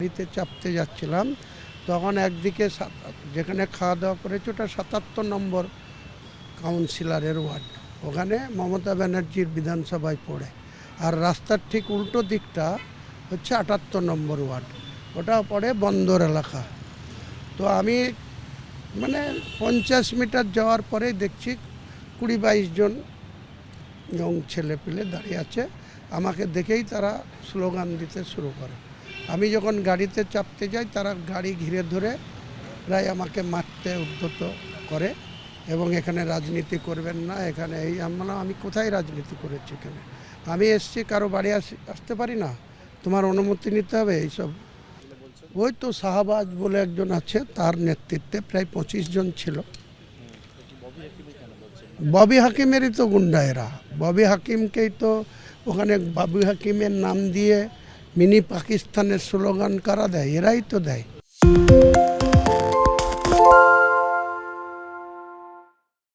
গাড়িতে চাপতে যাচ্ছিলাম, তখন একদিকে যেখানে খাওয়া দাওয়া করেছি ওটা ৭৭ নম্বর কাউন্সিলরের ওয়ার্ড, ওখানে মমতা ব্যানার্জির বিধানসভায় পড়ে। আর রাস্তার ঠিক উল্টো দিকটা হচ্ছে ৭৮ নম্বর ওয়ার্ড, ওটা পড়ে বন্দর এলাকা। তো আমি 50 মিটার যাওয়ার পরেই দেখছি ২০-২২ জন ইয়ং ছেলে পেলে দাঁড়িয়ে আছে। আমাকে দেখেই তারা স্লোগান দিতে শুরু করে। আমি যখন গাড়িতে চাপতে যাই তারা গাড়ি ঘিরে ধরে প্রায় আমাকে মারতে উদ্যত করে এবং এখানে রাজনীতি করবেন না, এখানে এই আমি কোথায় রাজনীতি করেছি? এখানে আমি এসছি, কারো বাড়ি আসতে পারি না, তোমার অনুমতি নিতে হবে এইসব। ওই তো শাহবাজ বলে একজন আছে, তার নেতৃত্বে প্রায় 25 জন ছিল। ববি হাকিমেরই তো গুন্ডা এরা। ববি হাকিমকেই তো ওখানে ববি হাকিমের নাম দিয়ে মিনি পাকিস্তানের স্লোগান কারা দেয়? এরাই তো দেয়।